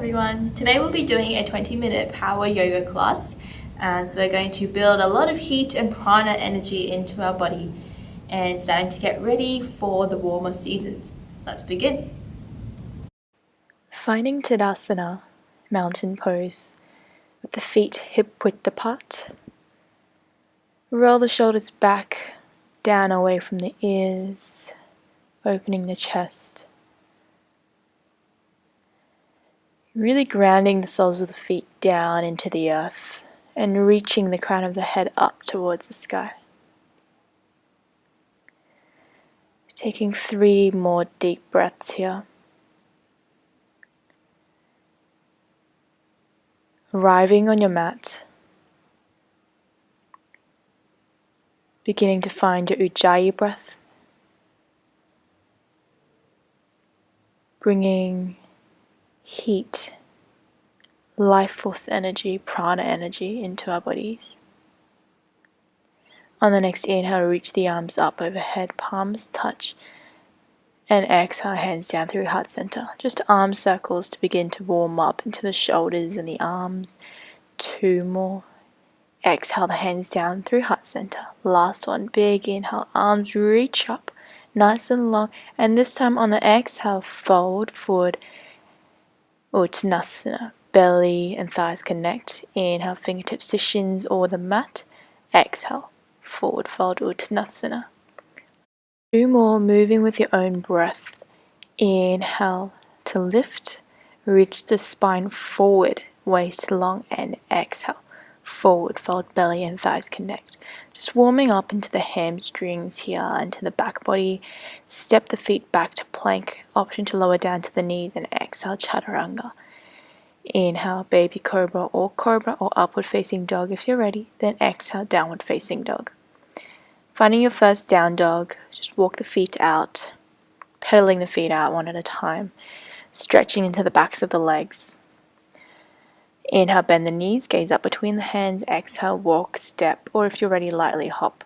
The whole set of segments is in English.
everyone. Today we'll be doing a 20-minute power yoga class. So we're going to build a lot of heat and prana energy into our body and starting to get ready for the warmer seasons. Let's begin. Finding Tadasana, mountain pose, with the feet hip-width apart. Roll the shoulders back, down away from the ears, opening the chest. Really grounding the soles of the feet down into the earth and reaching the crown of the head up towards the sky. Taking 3 more deep breaths here. Arriving on your mat. Beginning to find your Ujjayi breath. Bringing heat, life force energy, prana energy into our bodies. On the next inhale, reach the arms up overhead, palms touch, and exhale, hands down through heart center. Just arm circles to begin to warm up into the shoulders and the arms. 2 more. Exhale, the hands down through heart center. Last one, big inhale, arms reach up, nice and long, and this time on the exhale, fold forward. Uttanasana, belly and thighs connect. Inhale, fingertips to shins or the mat. Exhale, forward fold, Uttanasana. 2 more, moving with your own breath. Inhale to lift, reach the spine forward, waist long, and exhale, forward fold, belly and thighs connect. Just warming up into the hamstrings here, into the back body. Step the feet back to plank, option to lower down to the knees, and exhale, chaturanga. Inhale, baby cobra or upward facing dog if you're ready. Then exhale, downward facing dog. Finding your first down dog, just walk the feet out, pedaling the feet out one at a time, stretching into the backs of the legs. Inhale, bend the knees, gaze up between the hands. Exhale, walk, step, or if you're ready, lightly hop.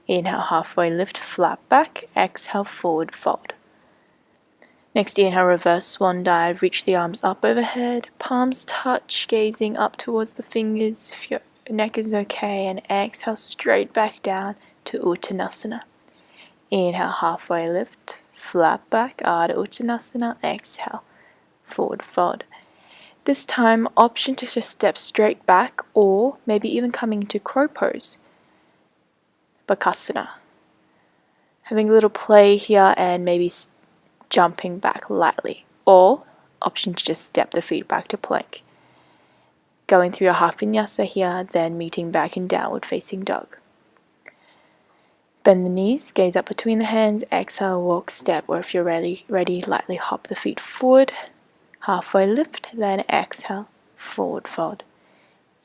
Inhale, halfway lift, flat back. Exhale, forward fold. Next inhale, reverse swan dive, reach the arms up overhead, palms touch, gazing up towards the fingers if your neck is okay, and exhale, straight back down to Uttanasana. Inhale, halfway lift, flat back, Ardha Uttanasana. Exhale, forward fold. This time, option to just step straight back or maybe even coming into crow pose. Bakasana. Having a little play here and maybe jumping back lightly. Or option to just step the feet back to plank. Going through your half vinyasa here, then meeting back in downward facing dog. Bend the knees, gaze up between the hands. Exhale, walk, step, or if you're ready, lightly hop the feet forward. Halfway lift, then exhale, forward fold.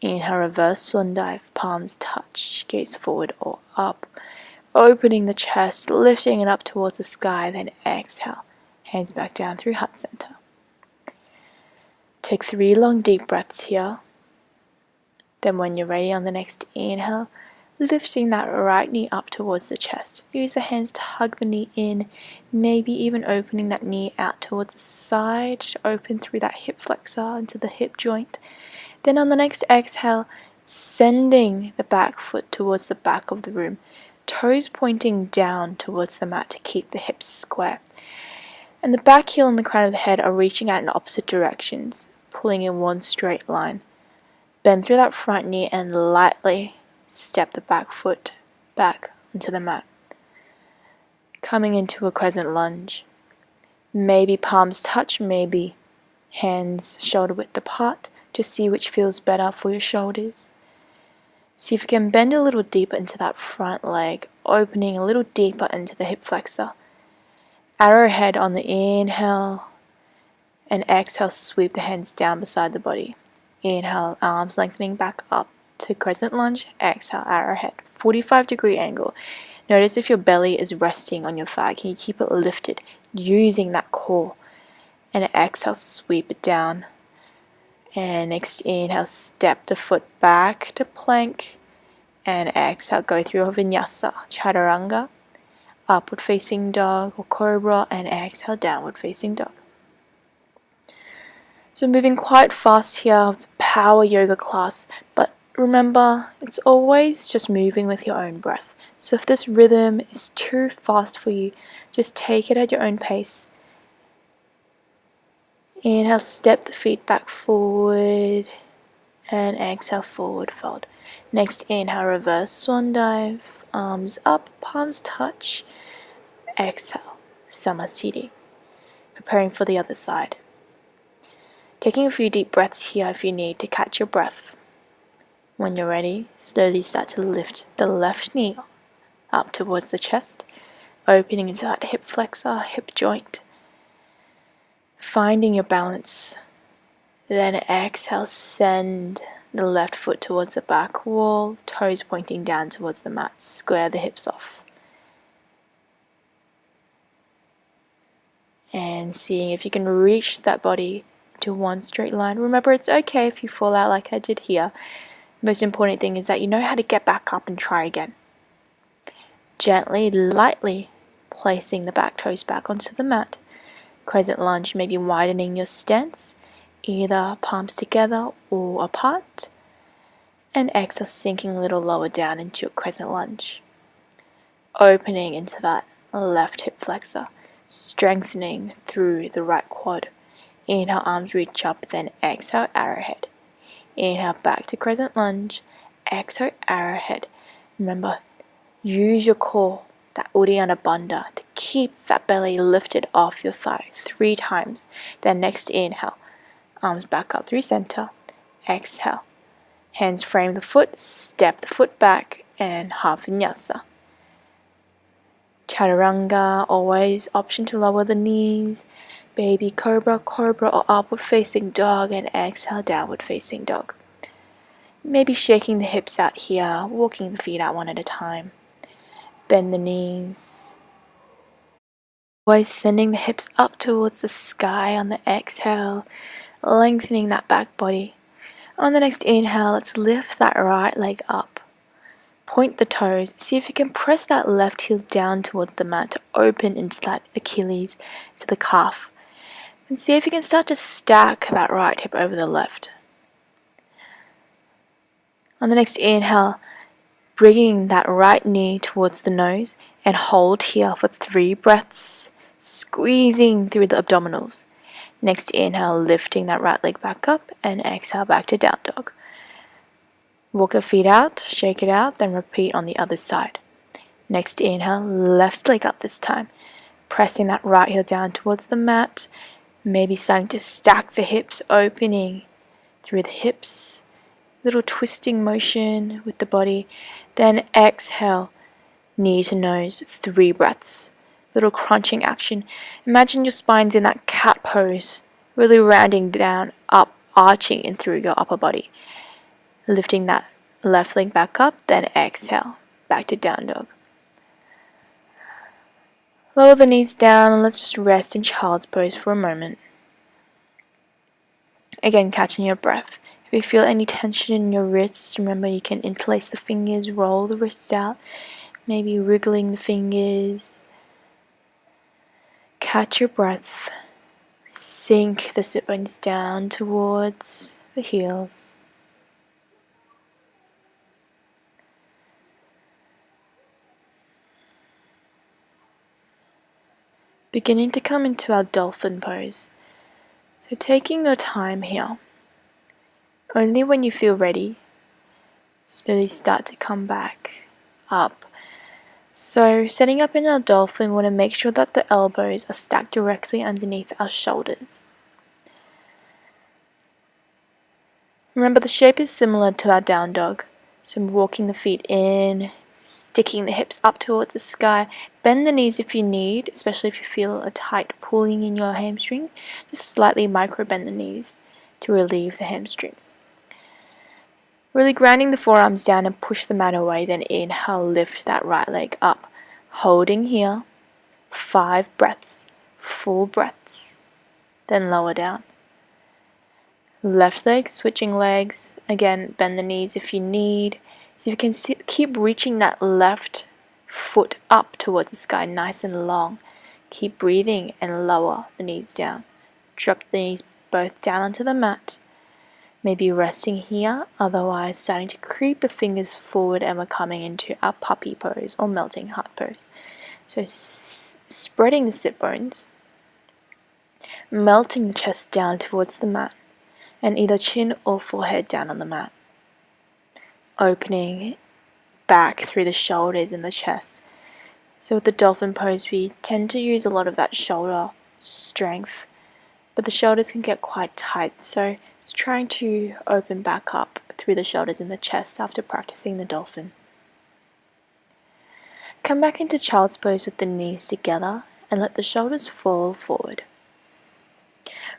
Inhale, reverse swan dive, palms touch, gaze forward or up. Opening the chest, lifting it up towards the sky, then exhale, hands back down through heart center. Take 3 long deep breaths here. Then when you're ready on the next inhale, lifting that right knee up towards the chest. Use the hands to hug the knee in, maybe even opening that knee out towards the side to open through that hip flexor into the hip joint. Then on the next exhale, sending the back foot towards the back of the room, toes pointing down towards the mat to keep the hips square. And the back heel and the crown of the head are reaching out in opposite directions, pulling in one straight line. Bend through that front knee and lightly step the back foot back onto the mat. Coming into a crescent lunge. Maybe palms touch, maybe hands shoulder width apart. Just see which feels better for your shoulders. See if you can bend a little deeper into that front leg, opening a little deeper into the hip flexor. Arrowhead on the inhale, and exhale, sweep the hands down beside the body. Inhale, arms lengthening back up to crescent lunge. Exhale, arrowhead, 45-degree angle. Notice if your belly is resting on your thigh. Can you keep it lifted using that core? And exhale, sweep it down. And next inhale, step the foot back to plank. And exhale, go through a vinyasa, chaturanga, upward facing dog or cobra, and exhale, downward facing dog. So moving quite fast here, it's a power yoga class, but remember, it's always just moving with your own breath. So if this rhythm is too fast for you, just take it at your own pace. Inhale, step the feet back forward, and exhale, forward fold. Next, inhale, reverse swan dive, arms up, palms touch. Exhale, Samasthiti. Preparing for the other side. Taking a few deep breaths here if you need to catch your breath. When you're ready, slowly start to lift the left knee up towards the chest, opening into that hip flexor, hip joint. Finding your balance. Then exhale, send the left foot towards the back wall, toes pointing down towards the mat. Square the hips off. And seeing if you can reach that body to one straight line. Remember, it's okay if you fall out like I did here. The most important thing is that you know how to get back up and try again. Gently, lightly placing the back toes back onto the mat. Crescent Lunge, maybe widening your stance, either palms together or apart. And exhale, sinking a little lower down into your Crescent Lunge. Opening into that left hip flexor, strengthening through the right quad. Inhale, arms reach up, then exhale, arrowhead. Inhale, back to Crescent Lunge. Exhale, arrowhead. Remember, use your core, that Uddiyana Bandha, to keep that belly lifted off your thigh 3 times. Then next inhale, arms back up through center. Exhale, hands frame the foot, step the foot back, and half vinyasa. Chaturanga, always option to lower the knees. Baby cobra, cobra, or upward facing dog, and exhale, downward facing dog. Maybe shaking the hips out here, walking the feet out one at a time. Bend the knees. Always sending the hips up towards the sky on the exhale, lengthening that back body. On the next inhale, let's lift that right leg up. Point the toes. See if you can press that left heel down towards the mat to open into that Achilles, to the calf. And see if you can start to stack that right hip over the left. On the next inhale, bringing that right knee towards the nose and hold here for 3 breaths, squeezing through the abdominals. Next inhale, lifting that right leg back up, and exhale back to down dog. Walk your feet out, shake it out, then repeat on the other side. Next inhale, left leg up this time, pressing that right heel down towards the mat, maybe starting to stack the hips, opening through the hips, little twisting motion with the body. Then exhale, knee to nose, 3 breaths, little crunching action. Imagine your spine's in that cat pose, really rounding down, up, arching in through your upper body. Lifting that left leg back up, then exhale, back to down dog. Lower the knees down and let's just rest in child's pose for a moment. Again, catching your breath. If you feel any tension in your wrists, remember you can interlace the fingers, roll the wrists out, maybe wriggling the fingers. Catch your breath. Sink the sit bones down towards the heels. Beginning to come into our Dolphin Pose. So taking your time here. Only when you feel ready, slowly start to come back up. So setting up in our dolphin, we want to make sure that the elbows are stacked directly underneath our shoulders. Remember, the shape is similar to our down dog. So walking the feet in, sticking the hips up towards the sky. Bend the knees if you need, especially if you feel a tight pulling in your hamstrings. Just slightly micro bend the knees to relieve the hamstrings. Really grinding the forearms down and push the mat away. Then inhale, lift that right leg up. Holding here, 5 breaths, full breaths. Then lower down. Left leg, switching legs. Again, bend the knees if you need. So you can keep reaching that left foot up towards the sky, nice and long. Keep breathing and lower the knees down. Drop the knees both down onto the mat. Maybe resting here, otherwise starting to creep the fingers forward, and we're coming into our puppy pose or melting heart pose. So spreading the sit bones, melting the chest down towards the mat, and either chin or forehead down on the mat. Opening back through the shoulders and the chest. So with the dolphin pose, we tend to use a lot of that shoulder strength, but the shoulders can get quite tight, so just trying to open back up through the shoulders and the chest after practicing the dolphin. Come back into child's pose with the knees together and let the shoulders fall forward.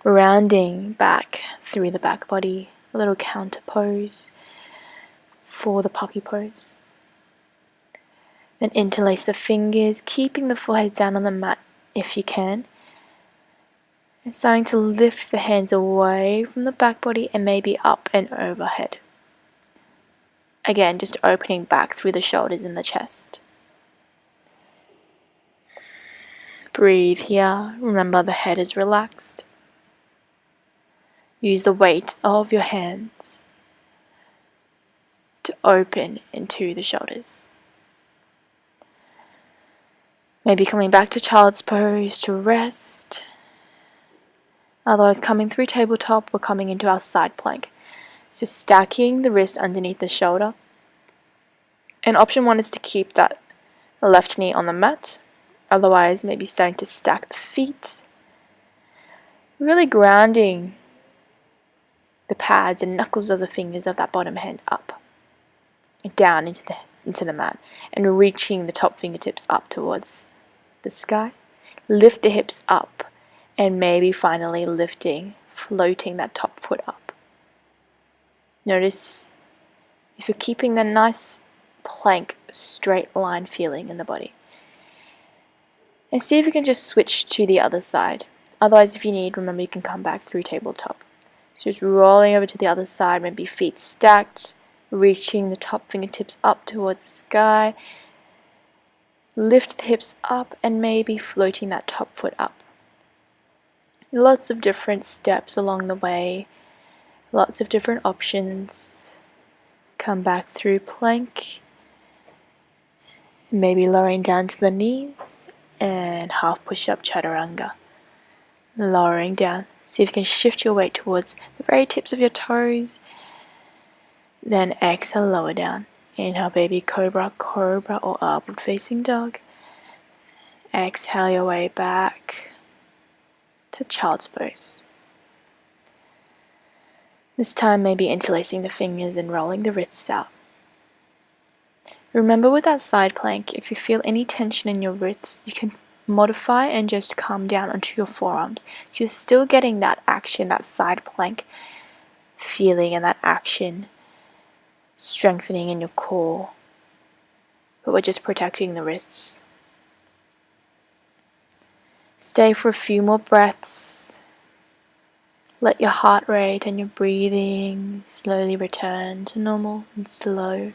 Rounding back through the back body, a little counter pose for the puppy pose. Then interlace the fingers, keeping the forehead down on the mat if you can. And starting to lift the hands away from the back body and maybe up and overhead. Again, just opening back through the shoulders and the chest. Breathe here. Remember, the head is relaxed. Use the weight of your hands to open into the shoulders. Maybe coming back to child's pose to rest. Otherwise, coming through tabletop, we're coming into our side plank. So stacking the wrist underneath the shoulder. And option 1 is to keep that left knee on the mat. Otherwise, maybe starting to stack the feet. Really grounding the pads and knuckles of the fingers of that bottom hand up. And down into the mat. And reaching the top fingertips up towards the sky. Lift the hips up. And maybe finally floating that top foot up. Notice if you're keeping that nice plank, straight line feeling in the body. And see if you can just switch to the other side. Otherwise, if you need, remember you can come back through tabletop. So just rolling over to the other side, maybe feet stacked, reaching the top fingertips up towards the sky. Lift the hips up and maybe floating that top foot up. Lots of different steps along the way, lots of different options. Come back through plank, maybe lowering down to the knees, and half push-up chaturanga. Lowering down, see if you can shift your weight towards the very tips of your toes, then exhale, lower down. Inhale, baby cobra, cobra or upward facing dog. Exhale your way back to child's pose. This time maybe interlacing the fingers and rolling the wrists out. Remember with that side plank, if you feel any tension in your wrists, you can modify and just come down onto your forearms. So you're still getting that action, that side plank feeling and that action strengthening in your core. But we're just protecting the wrists. Stay for a few more breaths. Let your heart rate and your breathing slowly return to normal and slow.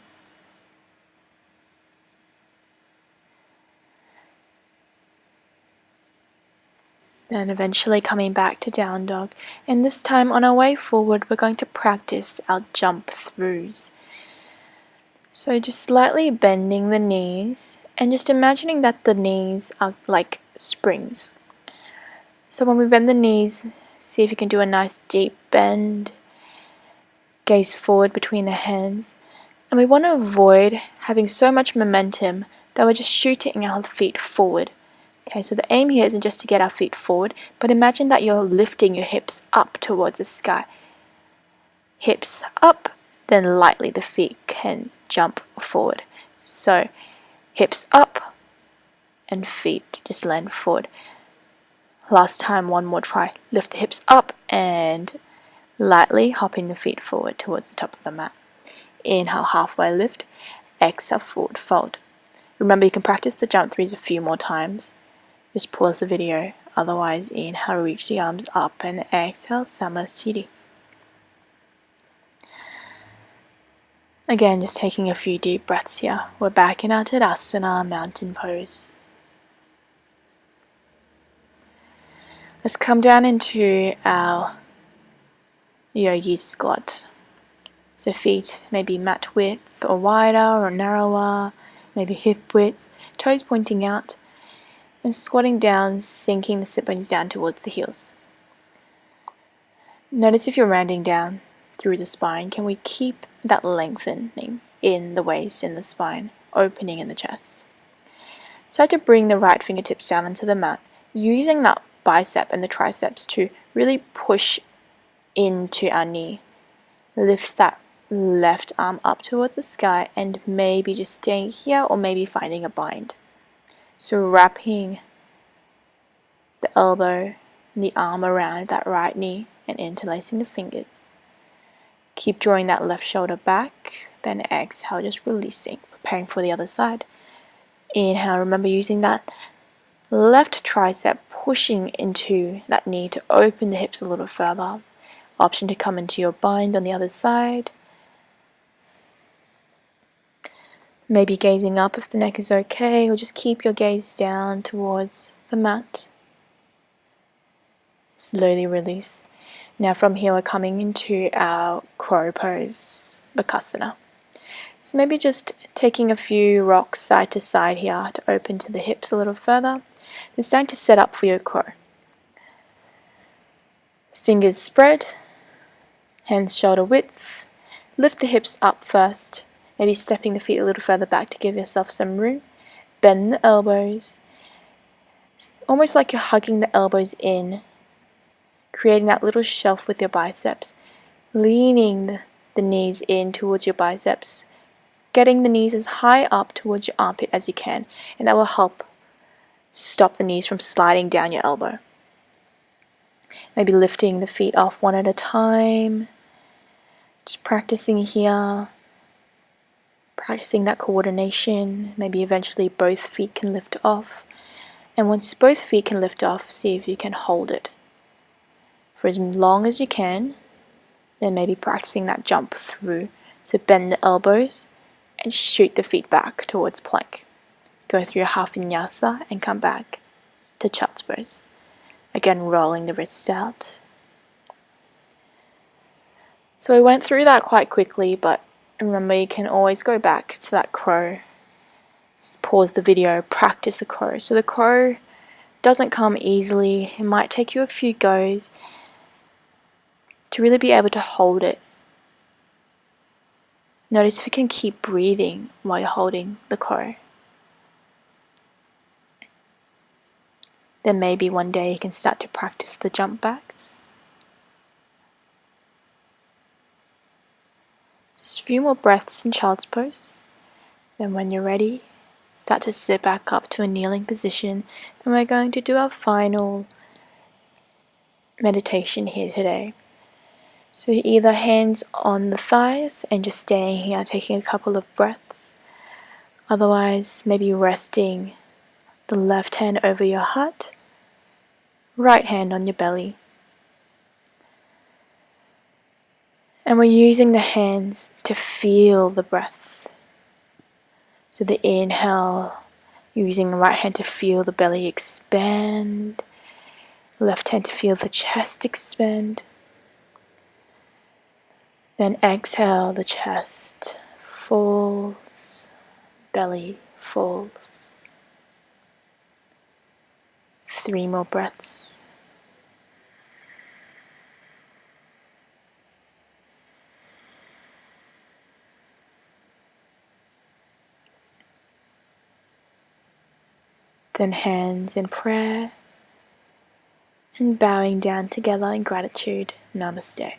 Then eventually coming back to down dog. And this time on our way forward, we're going to practice our jump throughs. So just slightly bending the knees and just imagining that the knees are like springs. So when we bend the knees, see if you can do a nice deep bend. Gaze forward between the hands. And we want to avoid having so much momentum that we're just shooting our feet forward. Okay, so the aim here isn't just to get our feet forward, but imagine that you're lifting your hips up towards the sky. Hips up, then lightly the feet can jump forward. So hips up and feet just land forward. Last time, one more try. Lift the hips up and lightly hopping the feet forward towards the top of the mat. Inhale, halfway lift. Exhale, forward fold. Remember, you can practice the jump threes a few more times. Just pause the video. Otherwise, inhale, reach the arms up and exhale, Samasthiti. Again, just taking a few deep breaths here. We're back in our Tadasana, mountain pose. Let's come down into our Yogi Squat. So feet maybe mat width or wider or narrower, maybe hip width, toes pointing out, and squatting down, sinking the sit bones down towards the heels. Notice if you're rounding down through the spine, can we keep that lengthening in the waist and the spine, opening in the chest? Start to bring the right fingertips down onto the mat, using that bicep and the triceps to really push into our knee. Lift that left arm up towards the sky and maybe just staying here or maybe finding a bind. So wrapping the elbow and the arm around that right knee and interlacing the fingers. Keep drawing that left shoulder back, then exhale, just releasing, preparing for the other side. Inhale, remember using that left tricep, pushing into that knee to open the hips a little further. Option to come into your bind on the other side. Maybe gazing up if the neck is okay, or just keep your gaze down towards the mat. Slowly release. Now from here we're coming into our Quarry pose, Bakasana. So maybe just taking a few rocks side to side here to open to the hips a little further. Then starting to set up for your crow. Fingers spread, hands shoulder width. Lift the hips up first, maybe stepping the feet a little further back to give yourself some room. Bend the elbows, almost like you're hugging the elbows in, creating that little shelf with your biceps, leaning the knees in towards your biceps, getting the knees as high up towards your armpit as you can, and that will help stop the knees from sliding down your elbow. Maybe lifting the feet off one at a time, just practicing here, practicing that coordination. Maybe eventually both feet can lift off, and once both feet can lift off, see if you can hold it for as long as you can. Then maybe practicing that jump through. So bend the elbows and shoot the feet back towards plank. Go through your half vinyasa and come back to child's pose. Again, rolling the wrists out. So I went through that quite quickly, but remember you can always go back to that crow. Just pause the video, practice the crow. So the crow doesn't come easily. It might take you a few goes to really be able to hold it. Notice if you can keep breathing while you're holding the crow. Then maybe one day you can start to practice the jump backs. Just a few more breaths in child's pose. Then when you're ready, start to sit back up to a kneeling position, and we're going to do our final meditation here today. So either hands on the thighs and just staying here, taking a couple of breaths. Otherwise, maybe resting the left hand over your heart, right hand on your belly. And we're using the hands to feel the breath. So the inhale, using the right hand to feel the belly expand, left hand to feel the chest expand. Then exhale, the chest falls, belly falls. 3 more breaths. Then hands in prayer and bowing down together in gratitude. Namaste.